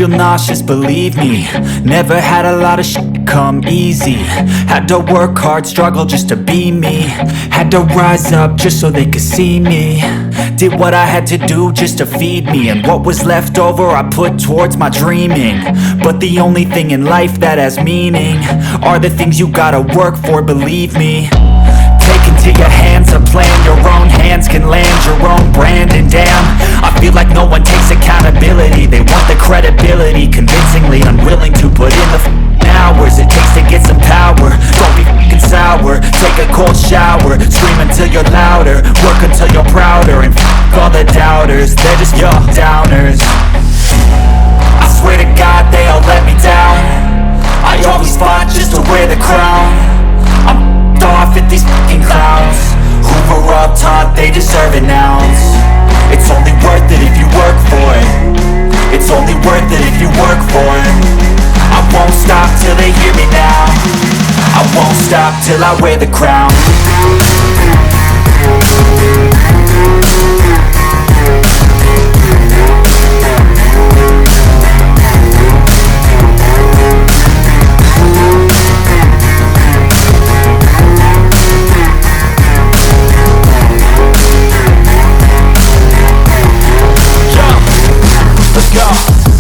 feel nauseous, believe me. Never had a lot of shit come easy. Had to work hard, struggle just to be me. Had to rise up just so they could see me. Did what I had to do just to feed me. And what was left over I put towards my dreaming. But the only thing in life that has meaning are the things you gotta work for, believe me. Take into your hands a plan. Your own hands can land your own brand. And damn, I feel like no one takes accountability. They want the credibility, convincingly unwilling to put in the hours it takes to get some power. Don't be f***ing sour. Take a cold shower. Scream until you're louder. Work until you're prouder. And f*** all the doubters, they're just your downers. I swear to God they all let me down. I always fought just to wear the crown. I'm off at these fucking clowns who were all taught they deserve an ounce. It's only worth it if you work for it. It's only worth it if you work for it. I won't stop till they hear me now. I won't stop till I wear the crown.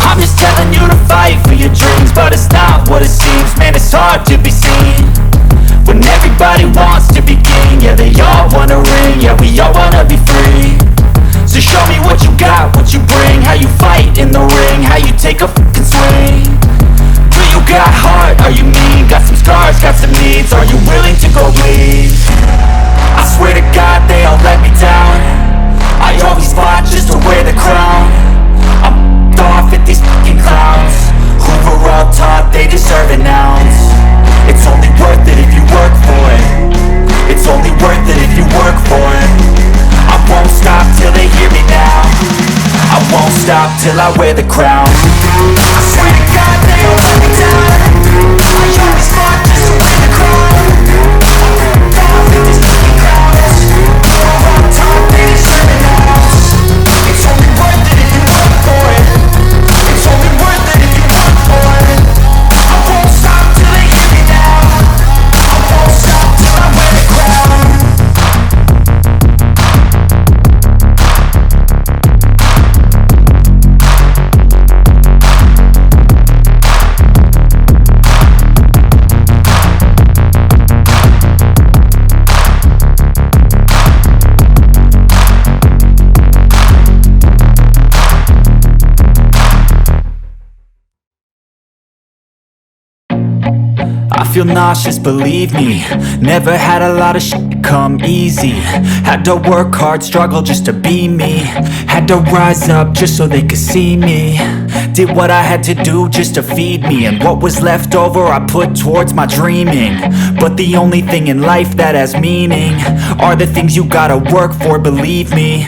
I'm just telling you to fight for your dreams, but it's not what it seems. Man, it's hard to be seen when everybody wants to be king. Yeah, they all wanna ring, yeah, we all wanna be free. So show me what you got, what you bring, how you fight in the ring, how you take a fucking swing. Do you got heart, are you mean? Got some scars, got some needs, are you willing to go bleed? I swear to God they all let me down. I always fought just to wear the crown. I'm off at these fucking clowns who were all taught they deserve an ounce. It's only worth it if you work for it. It's only worth it if you work for it. I won't stop till they hear me now. I won't stop till I wear the crown. I swear to God they all let me down. I always fought just to wear the crown. I'm off at these fucking clowns who were all taught they deserve an ounce. It's only worth it if you work for it. It's only worth it if you work for it. I won't stop till they hear me now. I won't stop till I wear the crown. I feel nauseous, believe me. Never had a lot of shit come easy. Had to work hard, struggle just to be me. Had to rise up just so they could see me. Did what I had to do just to feed me. And what was left over I put towards my dreaming. But the only thing in life that has meaning are the things you gotta work for, believe me.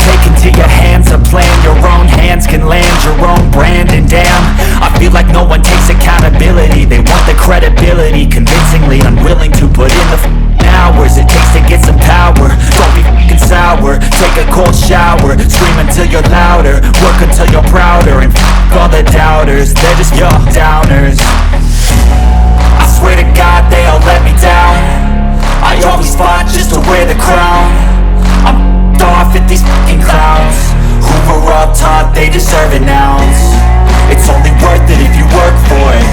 Take into your hands a plan. Your own hands can land your own brand. And damn, I feel like no one takes accountability. They want the credibility, convincingly unwilling to put in the hours it takes to get some power. Don't be f***ing sour. Take a cold shower. Scream until you're louder. Work until you're prouder. And f*** all the doubters, they're just your downers. I swear to God they all let me down. I always fought just to wear the crown. I'm off at these fucking clowns who were all taught they deserve an ounce. It's only worth it if you work for it.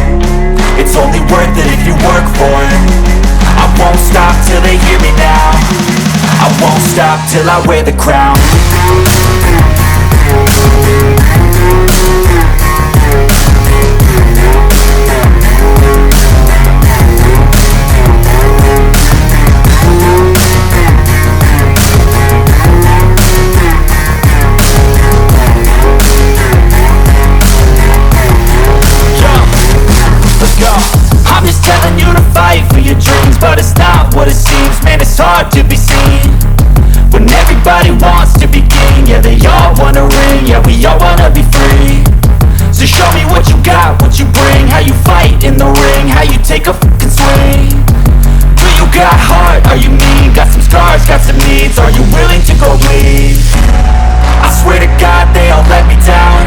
It's only worth it if you work for it. I won't stop till they hear me now. I won't stop till I wear the crown. I'm just telling you to fight for your dreams, but it's not what it seems. Man, it's hard to be seen when everybody wants to be king. Yeah, they all wanna ring, yeah, we all wanna be free. So show me what you got, what you bring, how you fight in the ring, how you take a fucking swing. Do you got heart, are you mean? Got some scars, got some needs, are you willing to go bleed? I swear to God they all let me down.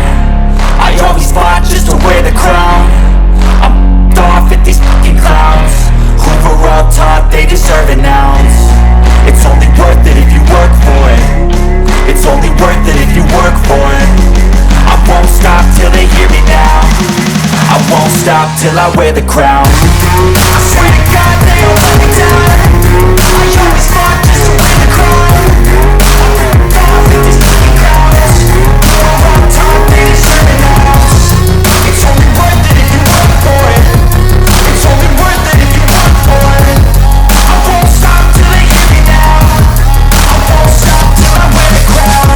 I always fought till I wear the crown. I swear to God they don't let me down. I always fought just to win the crown. I'm down with these fucking crowds. We're on top, they deserve it now. It's only worth it if you work for it. It's only worth it if you work for it. I won't stop till they hear me now. I won't stop till I wear the crown.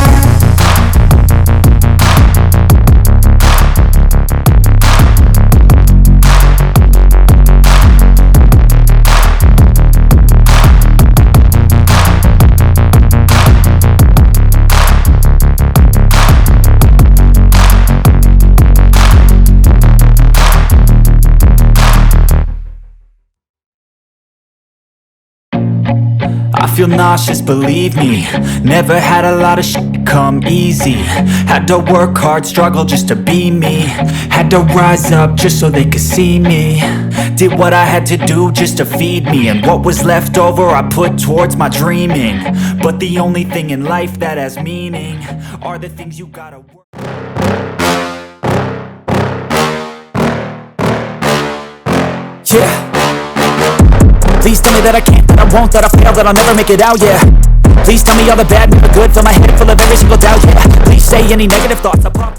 I feel nauseous, believe me. Never had a lot of shit come easy. Had to work hard, struggle just to be me. Had to rise up just so they could see me. Did what I had to do just to feed me. And what was left over I put towards my dreaming. But the only thing in life that has meaning are the things you gotta work. Yeah. Please tell me that I can't, that I won't, that I fail, that I'll never make it out, yeah. Please tell me all the bad, never good, fill my head full of every single doubt, yeah. Please say any negative thoughts, I pop up.